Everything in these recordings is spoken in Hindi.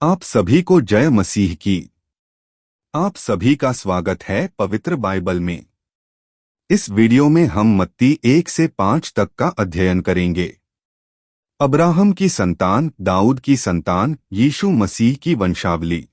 आप सभी को जय मसीह की। आप सभी का स्वागत है पवित्र बाइबल में। इस वीडियो में हम मत्ती 1 से 5 तक का अध्ययन करेंगे। अब्राहम की संतान, दाऊद की संतान, यीशु मसीह की वंशावली।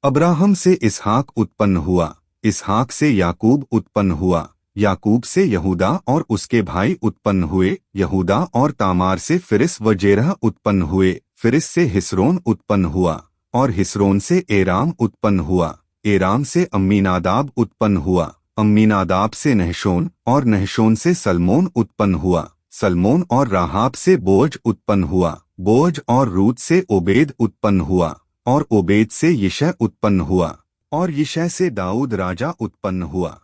अब्राहम से इसहाक उत्पन्न हुआ, इसहाक से याकूब उत्पन्न हुआ, याकूब से यहूदा और उसके भाई उत्पन्न हुए, यहूदा और तामार से फिरिस व जेरह उत्पन्न हुए, फिरिस से हिस्रोन उत्पन्न हुआ और हिस्रोन से एराम उत्पन्न हुआ, एराम से अम्मीनादाब उत्पन्न हुआ, अम्मीनादाब से नहशोन और नहशोन से सलमोन उत्पन्न हुआ, सलमोन और राहाब से बोअज उत्पन्न हुआ, बोअज और रूत से ओबेद उत्पन्न हुआ और ओबेद से यिशै उत्पन्न हुआ और यिशै से दाऊद राजा उत्पन्न हुआ।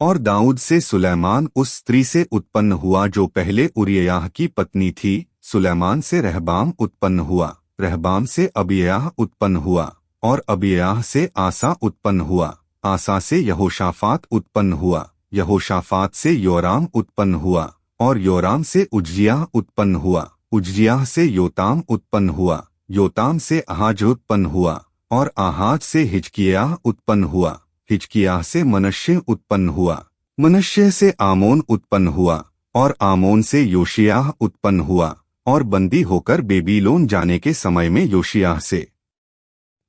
और दाऊद से सुलैमान उस स्त्री से उत्पन्न हुआ जो पहले उरिय्याह की पत्नी थी। सुलैमान से रहबाम उत्पन्न हुआ, रहबाम से अबिय्याह उत्पन्न हुआ और अबिय्याह से आसा उत्पन्न हुआ, आसा से यहोशाफात उत्पन्न हुआ, यहोशाफात से योराम उत्पन्न हुआ और योराम से उज्जियाह उत्पन्न हुआ, उज्जियाह से योताम उत्पन्न हुआ, योताम से आहाज उत्पन्न हुआ और आहाज से हिजकिय्याह उत्पन्न हुआ, हिजकिय्याह से मनश्शे उत्पन्न हुआ, मनश्शे से आमोन उत्पन्न हुआ और आमोन से योशियाह उत्पन्न हुआ और बंदी होकर बेबीलोन जाने के समय में योशियाह से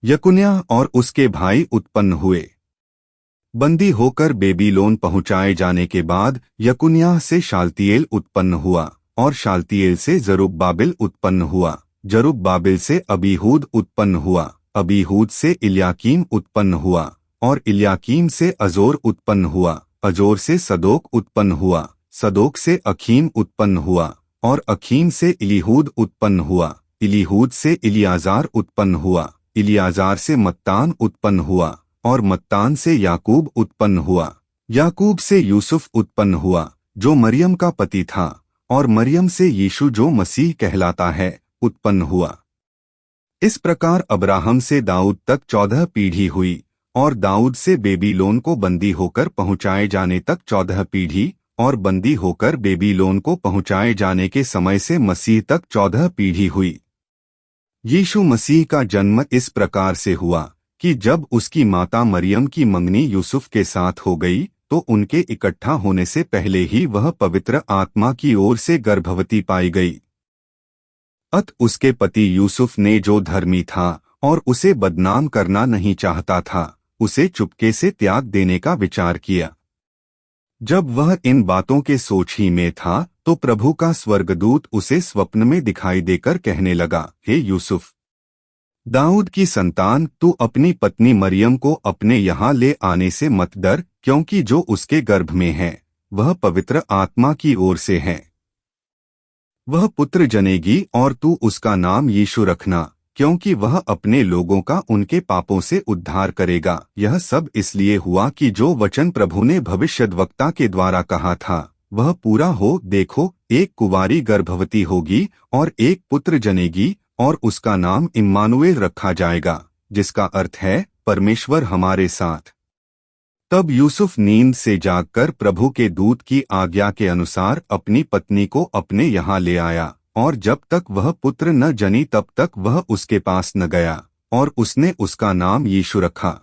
यकुन्याह और उसके भाई उत्पन्न हुए। बंदी होकर बेबीलोन पहुंचाए जाने के बाद यकुन्याह से शालतिएल उत्पन्न हुआ और शालतिएल से जरुब्बाबिल उत्पन्न हुआ, जरुब्बाबिल से अबीहूद उत्पन्न हुआ, अबीहूद से इल्याकीम उत्पन्न हुआ और इल्याकीम से अजोर उत्पन्न हुआ, अजोर से सदोक उत्पन्न हुआ, सदोक से अखीम उत्पन्न हुआ और अखीम से इलीहूद उत्पन्न हुआ, इलीहूद से इलियाजार उत्पन्न हुआ, इलियाजार से मत्तान उत्पन्न हुआ और मत्तान से याकूब उत्पन्न हुआ, याकूब से यूसुफ उत्पन्न हुआ जो मरियम का पति था और मरियम से यीशु जो मसीह कहलाता है उत्पन्न हुआ। इस प्रकार अब्राहम से दाऊद तक 14 पीढ़ी हुई और दाऊद से बेबीलोन को बंदी होकर पहुंचाए जाने तक 14 पीढ़ी और बंदी होकर बेबीलोन को पहुंचाए जाने के समय से मसीह तक 14 पीढ़ी हुई। यीशु मसीह का जन्म इस प्रकार से हुआ कि जब उसकी माता मरियम की मंगनी यूसुफ के साथ हो गई तो उनके इकट्ठा होने से पहले ही वह पवित्र आत्मा की ओर से गर्भवती पाई गई। अत उसके पति यूसुफ ने जो धर्मी था और उसे बदनाम करना नहीं चाहता था, उसे चुपके से त्याग देने का विचार किया। जब वह इन बातों के सोच ही में था तो प्रभु का स्वर्गदूत उसे स्वप्न में दिखाई देकर कहने लगा, हे यूसुफ, दाऊद की संतान, तू अपनी पत्नी मरियम को अपने यहाँ ले आने से मत डर, क्योंकि जो उसके गर्भ में है वह पवित्र आत्मा की ओर से है। वह पुत्र जनेगी और तू उसका नाम यीशु रखना, क्योंकि वह अपने लोगों का उनके पापों से उद्धार करेगा। यह सब इसलिए हुआ कि जो वचन प्रभु ने भविष्यद्वक्ता के द्वारा कहा था वह पूरा हो। देखो, एक कुंवारी गर्भवती होगी और एक पुत्र जनेगी और उसका नाम इम्मानुएल रखा जाएगा, जिसका अर्थ है परमेश्वर हमारे साथ। तब यूसुफ नींद से जागकर प्रभु के दूत की आज्ञा के अनुसार अपनी पत्नी को अपने यहाँ ले आया और जब तक वह पुत्र न जनी तब तक वह उसके पास न गया और उसने उसका नाम यीशु रखा।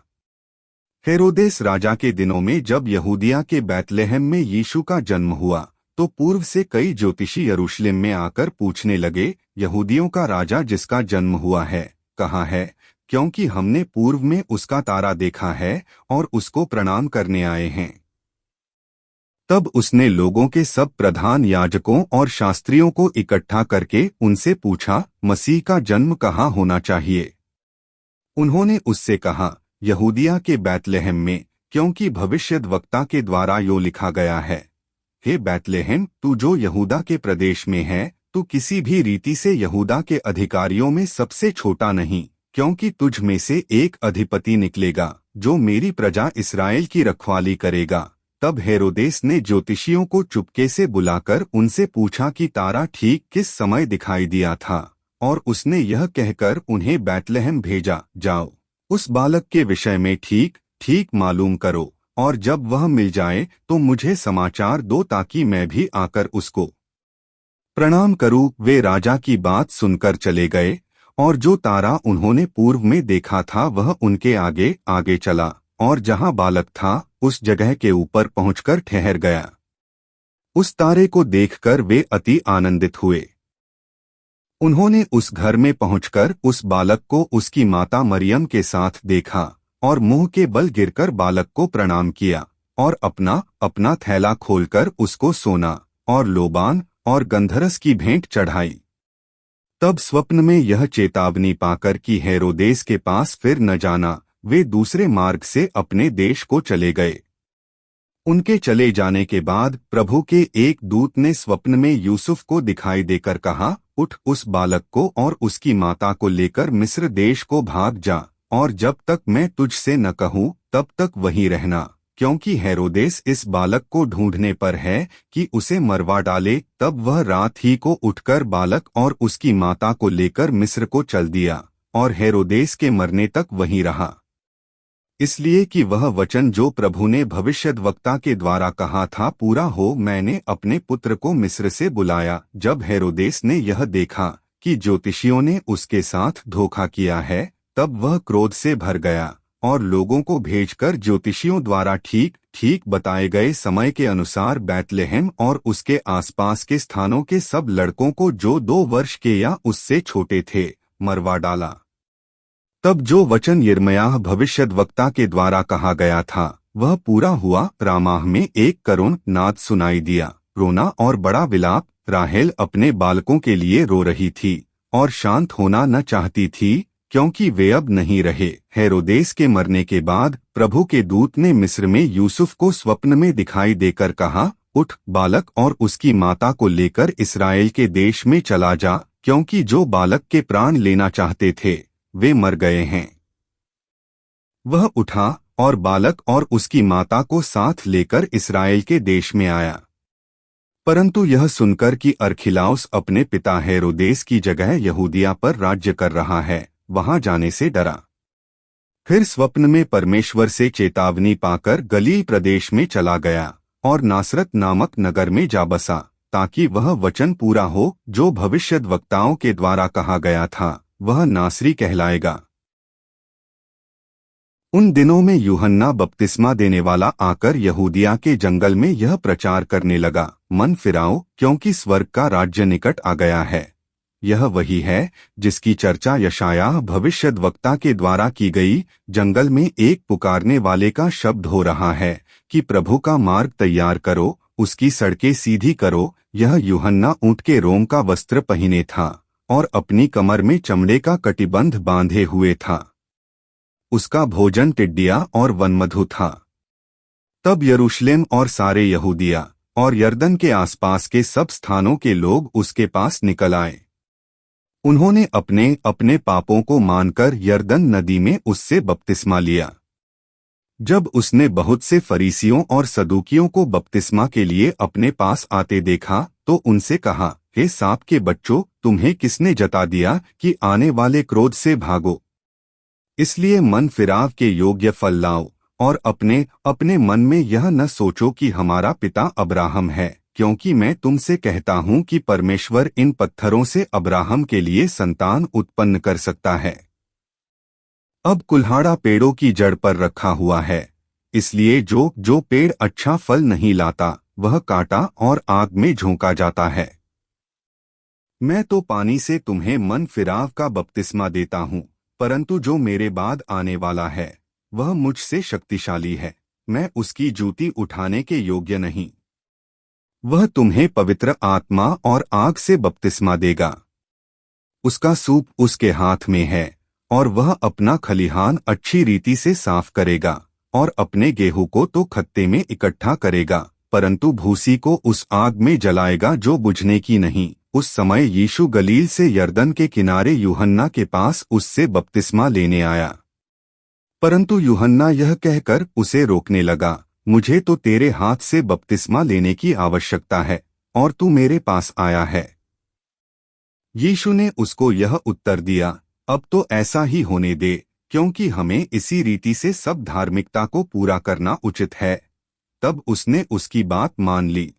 हेरोदेस राजा के दिनों में जब यहूदिया के बैतलहम में यीशु का जन्म हुआ तो पूर्व से कई ज्योतिषी यरूशलेम में आकर पूछने लगे, यहूदियों का राजा जिसका जन्म हुआ है कहाँ है? क्योंकि हमने पूर्व में उसका तारा देखा है और उसको प्रणाम करने आए हैं। तब उसने लोगों के सब प्रधान याजकों और शास्त्रियों को इकट्ठा करके उनसे पूछा, मसीह का जन्म कहाँ होना चाहिए? उन्होंने उससे कहा, यहूदिया के बैतलहम में, क्योंकि भविष्यद्वक्ता के द्वारा यो लिखा गया है, हे बैतलहम, तू जो यहूदा के प्रदेश में है, तू किसी भी रीति से यहूदा के अधिकारियों में सबसे छोटा नहीं, क्योंकि तुझ में से एक अधिपति निकलेगा जो मेरी प्रजा इस्राएल की रखवाली करेगा। तब हेरोदेस ने ज्योतिषियों को चुपके से बुलाकर उनसे पूछा कि तारा ठीक किस समय दिखाई दिया था, और उसने यह कहकर उन्हें बैतलहम भेजा, जाओ उस बालक के विषय में ठीक ठीक मालूम करो और जब वह मिल जाए तो मुझे समाचार दो ताकि मैं भी आकर उसको प्रणाम करूं। वे राजा की बात सुनकर चले गए और जो तारा उन्होंने पूर्व में देखा था वह उनके आगे आगे चला, और जहां बालक था उस जगह के ऊपर पहुंचकर ठहर गया। उस तारे को देखकर वे अति आनंदित हुए। उन्होंने उस घर में पहुंचकर उस बालक को उसकी माता मरियम के साथ देखा और मुंह के बल गिरकर बालक को प्रणाम किया और अपना अपना थैला खोलकर उसको सोना और लोबान और गंधरस की भेंट चढ़ाई। तब स्वप्न में यह चेतावनी पाकर कि हेरोदेस के पास फिर न जाना, वे दूसरे मार्ग से अपने देश को चले गए। उनके चले जाने के बाद प्रभु के एक दूत ने स्वप्न में यूसुफ को दिखाई देकर कहा, उठ, उस बालक को और उसकी माता को लेकर मिस्र देश को भाग जा, और जब तक मैं तुझसे न कहूँ तब तक वहीं रहना, क्योंकि हेरोदेस इस बालक को ढूंढने पर है कि उसे मरवा डाले। तब वह रात ही को उठकर बालक और उसकी माता को लेकर मिस्र को चल दिया, और हेरोदेस के मरने तक वहीं रहा, इसलिए कि वह वचन जो प्रभु ने भविष्यद्वक्ता के द्वारा कहा था पूरा हो, मैंने अपने पुत्र को मिस्र से बुलाया। जब हेरोदेस ने यह देखा कि ज्योतिषियों ने उसके साथ धोखा किया है, तब वह क्रोध से भर गया और लोगों को भेजकर ज्योतिषियों द्वारा ठीक ठीक बताए गए समय के अनुसार बैतलहम और उसके आसपास के स्थानों के सब लड़कों को जो 2 वर्ष के या उससे छोटे थे मरवा डाला। तब जो वचन यिर्मयाह भविष्यद्वक्ता के द्वारा कहा गया था वह पूरा हुआ। रामाह में एक करुण नाद सुनाई दिया, रोना और बड़ा विलाप। राहेल अपने बालकों के लिए रो रही थी और शांत होना न चाहती थी, क्योंकि वे अब नहीं रहे। हेरोदेस के मरने के बाद प्रभु के दूत ने मिस्र में यूसुफ को स्वप्न में दिखाई देकर कहा, उठ, बालक और उसकी माता को लेकर इस्राएल के देश में चला जा, क्योंकि जो बालक के प्राण लेना चाहते थे वे मर गए हैं। वह उठा और बालक और उसकी माता को साथ लेकर इस्राएल के देश में आया। परंतु यह सुनकर कि अरखिलाउस अपने पिता हेरोदेस की जगह यहूदिया पर राज्य कर रहा है, वहां जाने से डरा। फिर स्वप्न में परमेश्वर से चेतावनी पाकर गलील प्रदेश में चला गया और नासरत नामक नगर में जा बसा, ताकि वह वचन पूरा हो जो भविष्यद्वक्ताओं के द्वारा कहा गया था, वह नासरी कहलाएगा। उन दिनों में यूहन्ना बपतिस्मा देने वाला आकर यहूदिया के जंगल में यह प्रचार करने लगा, मन फिराओ, क्योंकि स्वर्ग का राज्य निकट आ गया है। यह वही है जिसकी चर्चा यशायाह भविष्यद्वक्ता के द्वारा की गई। जंगल में एक पुकारने वाले का शब्द हो रहा है कि प्रभु का मार्ग तैयार करो, उसकी सड़कें सीधी करो। यह यूहन्ना ऊँट के रोम का वस्त्र पहने था और अपनी कमर में चमड़े का कटिबंध बांधे हुए था। उसका भोजन टिड्डिया और वनमधु था। तब यरूशलेम और सारे यहूदिया और यरदन के आसपास के सब स्थानों के लोग उसके पास निकल आए। उन्होंने अपने अपने पापों को मानकर यरदन नदी में उससे बपतिस्मा लिया। जब उसने बहुत से फरीसियों और सदूकियों को बपतिस्मा के लिए अपने पास आते देखा तो उनसे कहा, हे सांप के बच्चों, तुम्हें किसने जता दिया कि आने वाले क्रोध से भागो? इसलिए मन फिराव के योग्य फल लाओ और अपने अपने मन में यह न सोचो कि हमारा पिता अब्राहम है, क्योंकि मैं तुमसे कहता हूँ कि परमेश्वर इन पत्थरों से अब्राहम के लिए संतान उत्पन्न कर सकता है। अब कुल्हाड़ा पेड़ों की जड़ पर रखा हुआ है, इसलिए जो जो पेड़ अच्छा फल नहीं लाता वह काटा और आग में झोंका जाता है। मैं तो पानी से तुम्हें मन फिराव का बपतिस्मा देता हूँ, परंतु जो मेरे बाद आने वाला है वह मुझसे शक्तिशाली है, मैं उसकी जूती उठाने के योग्य नहीं। वह तुम्हें पवित्र आत्मा और आग से बपतिस्मा देगा। उसका सूप उसके हाथ में है और वह अपना खलिहान अच्छी रीति से साफ करेगा और अपने गेहूं को तो खत्ते में इकट्ठा करेगा, परंतु भूसी को उस आग में जलाएगा जो बुझने की नहीं। उस समय यीशु गलील से यरदन के किनारे यूहन्ना के पास उससे बपतिस्मा लेने आया। परंतु यूहन्ना यह कहकर उसे रोकने लगा, मुझे तो तेरे हाथ से बपतिस्मा लेने की आवश्यकता है और तू मेरे पास आया है। यीशु ने उसको यह उत्तर दिया, अब तो ऐसा ही होने दे, क्योंकि हमें इसी रीति से सब धार्मिकता को पूरा करना उचित है। तब उसने उसकी बात मान ली।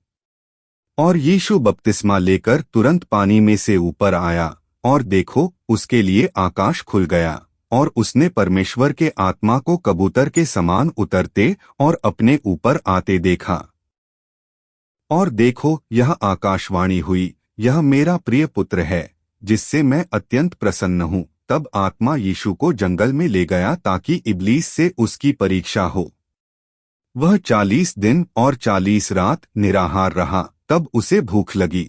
और यीशु बपतिस्मा लेकर तुरंत पानी में से ऊपर आया और देखो, उसके लिए आकाश खुल गया और उसने परमेश्वर के आत्मा को कबूतर के समान उतरते और अपने ऊपर आते देखा। और देखो, यह आकाशवाणी हुई, यह मेरा प्रिय पुत्र है, जिससे मैं अत्यंत प्रसन्न हूँ। तब आत्मा यीशु को जंगल में ले गया ताकि इब्लीस से उसकी परीक्षा हो। वह 40 दिन और 40 रात निराहार रहा। तब उसे भूख लगी।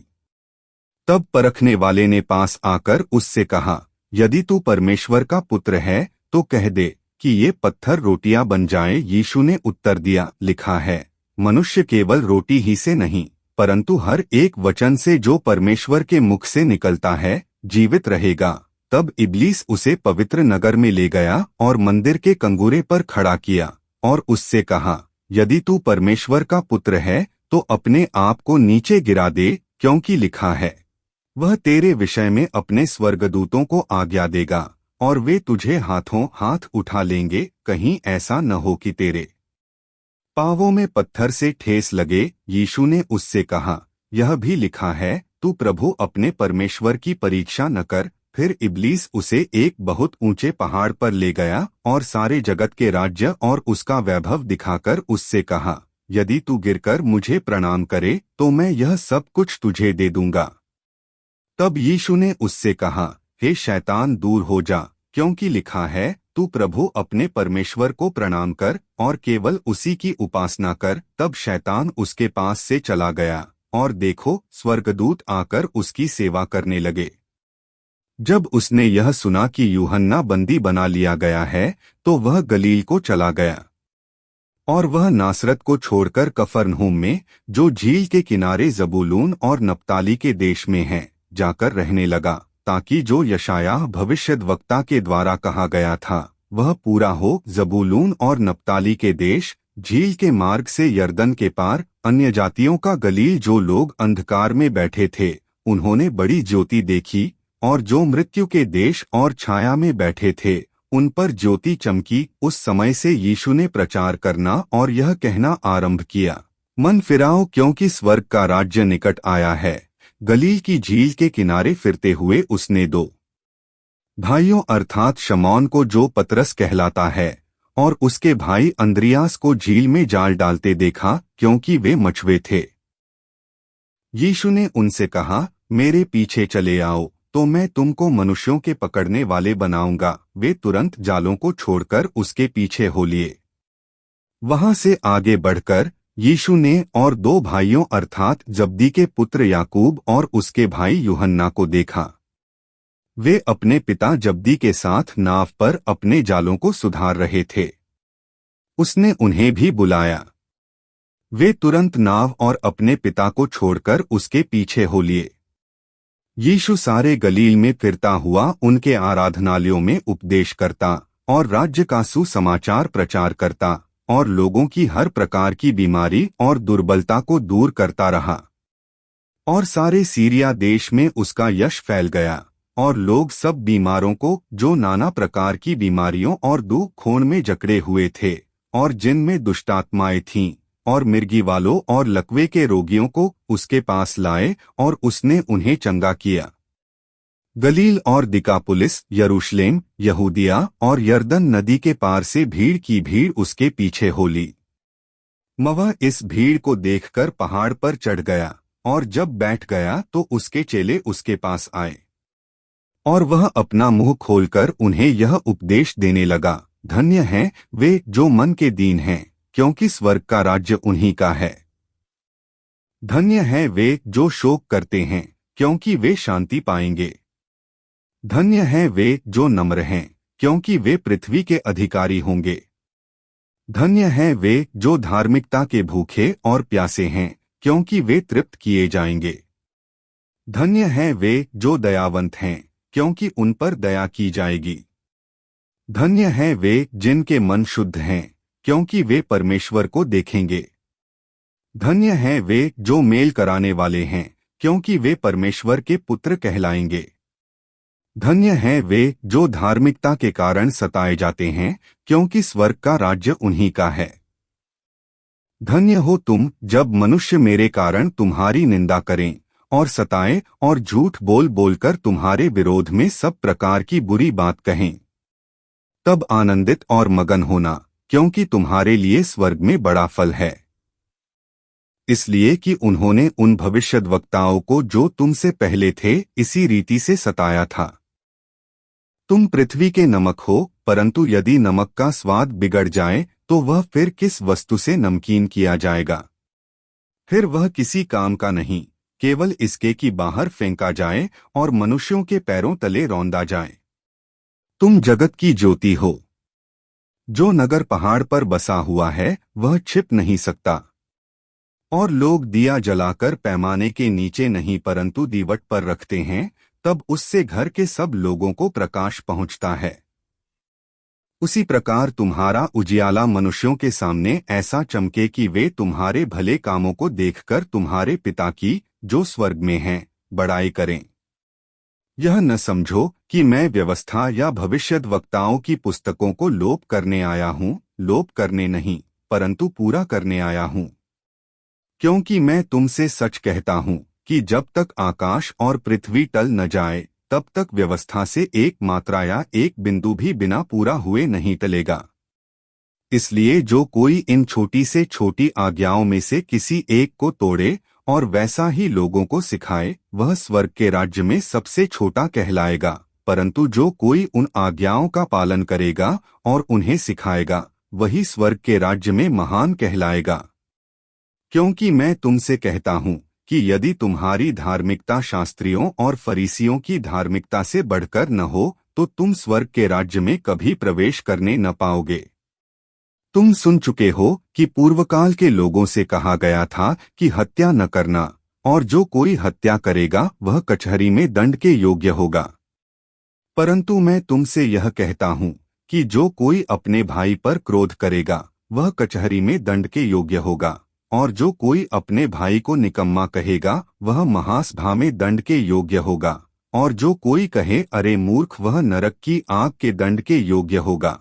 तब परखने वाले ने पास आकर उससे कहा, यदि तू परमेश्वर का पुत्र है तो कह दे कि ये पत्थर रोटियां बन जाएं। यीशु ने उत्तर दिया, लिखा है, मनुष्य केवल रोटी ही से नहीं परंतु हर एक वचन से जो परमेश्वर के मुख से निकलता है जीवित रहेगा। तब इब्लीस उसे पवित्र नगर में ले गया और मंदिर के कंगूरे पर खड़ा किया और उससे कहा, यदि तू परमेश्वर का पुत्र है तो अपने आप को नीचे गिरा दे, क्योंकि लिखा है, वह तेरे विषय में अपने स्वर्गदूतों को आज्ञा देगा और वे तुझे हाथों हाथ उठा लेंगे, कहीं ऐसा न हो कि तेरे पांवों में पत्थर से ठेस लगे। यीशु ने उससे कहा, यह भी लिखा है, तू प्रभु अपने परमेश्वर की परीक्षा न कर। फिर इब्लीस उसे एक बहुत ऊंचे पहाड़ पर ले गया और सारे जगत के राज्य और उसका वैभव दिखाकर उससे कहा, यदि तू गिरकर मुझे प्रणाम करे तो मैं यह सब कुछ तुझे दे दूंगा। तब यीशु ने उससे कहा, हे शैतान, दूर हो जा, क्योंकि लिखा है, तू प्रभु अपने परमेश्वर को प्रणाम कर और केवल उसी की उपासना कर। तब शैतान उसके पास से चला गया और देखो, स्वर्गदूत आकर उसकी सेवा करने लगे। जब उसने यह सुना कि यूहन्ना बंदी बना लिया गया है तो वह गलील को चला गया और वह नासरत को छोड़कर कफरनहूम में, जो झील के किनारे जबूलून और नप्ताली के देश में है, जाकर रहने लगा, ताकि जो यशायाह भविष्यद्वक्ता के द्वारा कहा गया था वह पूरा हो। जबूलून और नप्ताली के देश, झील के मार्ग से यरदन के पार, अन्य जातियों का गलील। जो लोग अंधकार में बैठे थे उन्होंने बड़ी ज्योति देखी, और जो मृत्यु के देश और छाया में बैठे थे उन पर ज्योति चमकी। उस समय से यीशु ने प्रचार करना और यह कहना आरंभ किया, मन फिराओ, क्योंकि स्वर्ग का राज्य निकट आया है। गलील की झील के किनारे फिरते हुए उसने दो भाइयों अर्थात शमौन को, जो पतरस कहलाता है, और उसके भाई अंद्रियास को झील में जाल डालते देखा, क्योंकि वे मछुए थे। यीशु ने उनसे कहा, मेरे पीछे चले आओ तो मैं तुमको मनुष्यों के पकड़ने वाले बनाऊंगा। वे तुरंत जालों को छोड़कर उसके पीछे हो लिए। वहां से आगे बढ़कर यीशु ने और दो भाइयों अर्थात जब्दी के पुत्र याकूब और उसके भाई यूहन्ना को देखा। वे अपने पिता जब्दी के साथ नाव पर अपने जालों को सुधार रहे थे। उसने उन्हें भी बुलाया। वे तुरंत नाव और अपने पिता को छोड़कर उसके पीछे हो लिए। यीशु सारे गलील में फिरता हुआ उनके आराधनालयों में उपदेश करता और राज्य का सुसमाचार प्रचार करता और लोगों की हर प्रकार की बीमारी और दुर्बलता को दूर करता रहा। और सारे सीरिया देश में उसका यश फैल गया और लोग सब बीमारों को, जो नाना प्रकार की बीमारियों और दुख में जकड़े हुए थे और जिनमें दुष्टात्माएं थीं, और मिर्गी वालों और लकवे के रोगियों को उसके पास लाए और उसने उन्हें चंगा किया। गलील और दिकापुलिस, यरूशलेम, यहूदिया और यरदन नदी के पार से भीड़ की भीड़ उसके पीछे हो ली। वह इस भीड़ को देखकर पहाड़ पर चढ़ गया और जब बैठ गया तो उसके चेले उसके पास आए और वह अपना मुंह खोलकर उन्हें यह उपदेश देने लगा, धन्य हैं वे जो मन के दीन हैं, क्योंकि स्वर्ग का राज्य उन्हीं का है। धन्य हैं वे जो शोक करते हैं, क्योंकि वे शांति पाएंगे। धन्य हैं वे जो नम्र हैं, क्योंकि वे पृथ्वी के अधिकारी होंगे। धन्य हैं वे जो धार्मिकता के भूखे और प्यासे हैं, क्योंकि वे तृप्त किए जाएंगे। धन्य हैं वे जो दयावंत हैं, क्योंकि उन पर दया की जाएगी। धन्य हैं वे जिनके मन शुद्ध हैं, क्योंकि वे परमेश्वर को देखेंगे। धन्य हैं वे जो मेल कराने वाले हैं, क्योंकि वे परमेश्वर के पुत्र कहलाएंगे। धन्य हैं वे जो धार्मिकता के कारण सताए जाते हैं, क्योंकि स्वर्ग का राज्य उन्हीं का है। धन्य हो तुम जब मनुष्य मेरे कारण तुम्हारी निंदा करें और सताए और झूठ बोल बोलकर तुम्हारे विरोध में सब प्रकार की बुरी बात कहें, तब आनंदित और मगन होना, क्योंकि तुम्हारे लिए स्वर्ग में बड़ा फल है। इसलिए कि उन्होंने उन भविष्यद्वक्ताओं को जो तुमसे पहले थे इसी रीति से सताया था। तुम पृथ्वी के नमक हो, परंतु यदि नमक का स्वाद बिगड़ जाए तो वह फिर किस वस्तु से नमकीन किया जाएगा? फिर वह किसी काम का नहीं, केवल इसके कि बाहर फेंका जाए और मनुष्यों के पैरों तले रौंदा जाए। तुम जगत की ज्योति हो। जो नगर पहाड़ पर बसा हुआ है वह छिप नहीं सकता, और लोग दिया जलाकर पैमाने के नीचे नहीं परंतु दीवट पर रखते हैं, तब उससे घर के सब लोगों को प्रकाश पहुंचता है। उसी प्रकार तुम्हारा उजियाला मनुष्यों के सामने ऐसा चमके कि वे तुम्हारे भले कामों को देखकर तुम्हारे पिता की जो स्वर्ग में हैं बड़ाई करें। यह न समझो कि मैं व्यवस्था या भविष्यद्वक्ताओं की पुस्तकों को लोप करने आया हूँ, लोप करने नहीं परंतु पूरा करने आया हूँ। क्योंकि मैं तुमसे सच कहता हूँ कि जब तक आकाश और पृथ्वी टल न जाए तब तक व्यवस्था से एक मात्रा या एक बिंदु भी बिना पूरा हुए नहीं टलेगा। इसलिए जो कोई इन छोटी से छोटी आज्ञाओं में से किसी एक को तोड़े और वैसा ही लोगों को सिखाए, वह स्वर्ग के राज्य में सबसे छोटा कहलाएगा, परंतु जो कोई उन आज्ञाओं का पालन करेगा और उन्हें सिखाएगा, वही स्वर्ग के राज्य में महान कहलाएगा। क्योंकि मैं तुमसे कहता हूँ कि यदि तुम्हारी धार्मिकता शास्त्रियों और फरीसियों की धार्मिकता से बढ़कर न हो तो तुम स्वर्ग के राज्य में कभी प्रवेश करने न पाओगे। तुम सुन चुके हो कि पूर्वकाल के लोगों से कहा गया था कि हत्या न करना, और जो कोई हत्या करेगा वह कचहरी में दंड के योग्य होगा। परंतु मैं तुमसे यह कहता हूँ कि जो कोई अपने भाई पर क्रोध करेगा वह कचहरी में दंड के योग्य होगा, और जो कोई अपने भाई को निकम्मा कहेगा वह महासभा में दंड के योग्य होगा, और जो कोई कहे अरे मूर्ख वह नरक की आग के दंड के योग्य होगा।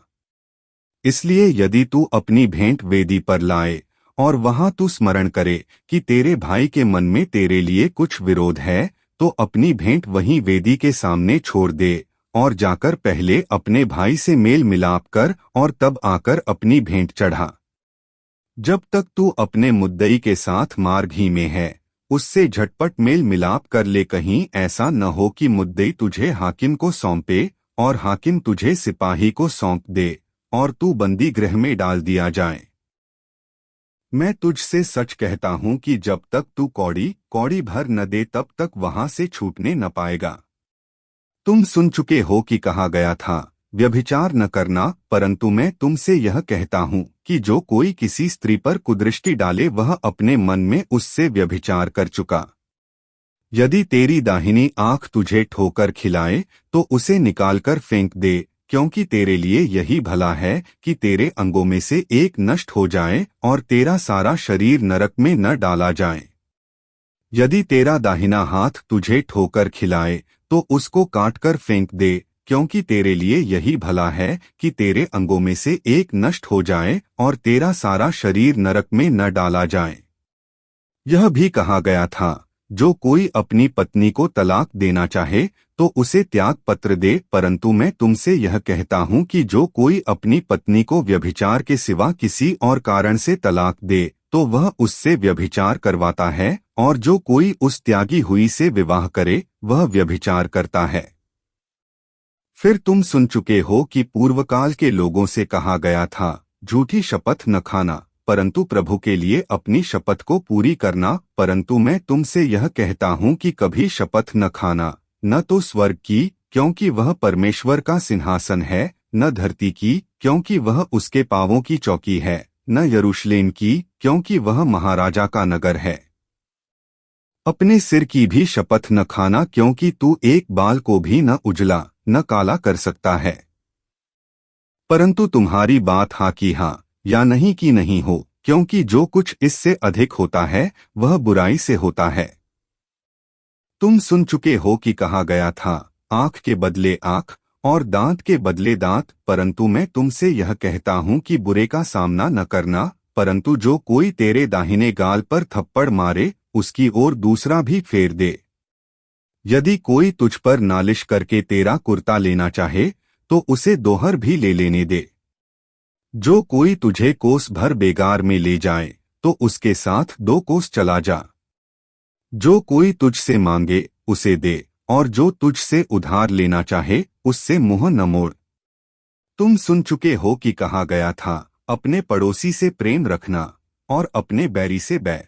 इसलिए यदि तू अपनी भेंट वेदी पर लाए और वहां तू स्मरण करे कि तेरे भाई के मन में तेरे लिए कुछ विरोध है, तो अपनी भेंट वहीं वेदी के सामने छोड़ दे और जाकर पहले अपने भाई से मेल मिलाप कर और तब आकर अपनी भेंट चढ़ा। जब तक तू अपने मुद्दई के साथ मार्ग ही में है उससे झटपट मेल मिलाप कर ले, कहीं ऐसा न हो कि मुद्दई तुझे हाकिम को सौंपे और हाकिम तुझे सिपाही को सौंप दे और तू बंदी गृह में डाल दिया जाए। मैं तुझसे सच कहता हूँ कि जब तक तू कौड़ी कौड़ी भर न दे तब तक वहां से छूटने न पाएगा। तुम सुन चुके हो कि कहा गया था व्यभिचार न करना, परंतु मैं तुमसे यह कहता हूँ कि जो कोई किसी स्त्री पर कुदृष्टि डाले वह अपने मन में उससे व्यभिचार कर चुका। यदि तेरी दाहिनी आंख तुझे ठोकर खिलाए तो उसे निकालकर फेंक दे, क्योंकि तेरे लिए यही भला है कि तेरे अंगों में से एक नष्ट हो जाए और तेरा सारा शरीर नरक में न डाला जाए। यदि तेरा दाहिना हाथ तुझे ठोकर खिलाए तो उसको काटकर फेंक दे, क्योंकि तेरे लिए यही भला है कि तेरे अंगों में से एक नष्ट हो जाए और तेरा सारा शरीर नरक में न डाला जाए। यह भी कहा गया था जो कोई अपनी पत्नी को तलाक देना चाहे तो उसे त्याग पत्र दे, परंतु मैं तुमसे यह कहता हूँ कि जो कोई अपनी पत्नी को व्यभिचार के सिवा किसी और कारण से तलाक दे तो वह उससे व्यभिचार करवाता है, और जो कोई उस त्यागी हुई से विवाह करे वह व्यभिचार करता है। फिर तुम सुन चुके हो कि पूर्वकाल के लोगों से कहा गया था झूठी शपथ न खाना, परंतु प्रभु के लिए अपनी शपथ को पूरी करना। परंतु मैं तुमसे यह कहता हूँ कि कभी शपथ न खाना, न तो स्वर्ग की क्योंकि वह परमेश्वर का सिंहासन है, न धरती की क्योंकि वह उसके पांवों की चौकी है, न यरूशलेम की क्योंकि वह महाराजा का नगर है। अपने सिर की भी शपथ न खाना, क्योंकि तू एक बाल को भी न उजला न काला कर सकता है। परंतु तुम्हारी बात हाँ की हाँ या नहीं की नहीं हो, क्योंकि जो कुछ इससे अधिक होता है वह बुराई से होता है। तुम सुन चुके हो कि कहा गया था आंख के बदले आंख और दांत के बदले दांत, परंतु मैं तुमसे यह कहता हूँ कि बुरे का सामना न करना, परंतु जो कोई तेरे दाहिने गाल पर थप्पड़ मारे उसकी ओर दूसरा भी फेर दे। यदि कोई तुझ पर नालिश करके तेरा कुर्ता लेना चाहे तो उसे दोहर भी ले लेने दे। जो कोई तुझे कोस भर बेगार में ले जाए तो उसके साथ 2 कोस चला जा। जो कोई तुझसे मांगे उसे दे, और जो तुझसे उधार लेना चाहे उससे मुंह न मोड़। तुम सुन चुके हो कि कहा गया था, अपने पड़ोसी से प्रेम रखना और अपने बैरी से बैर।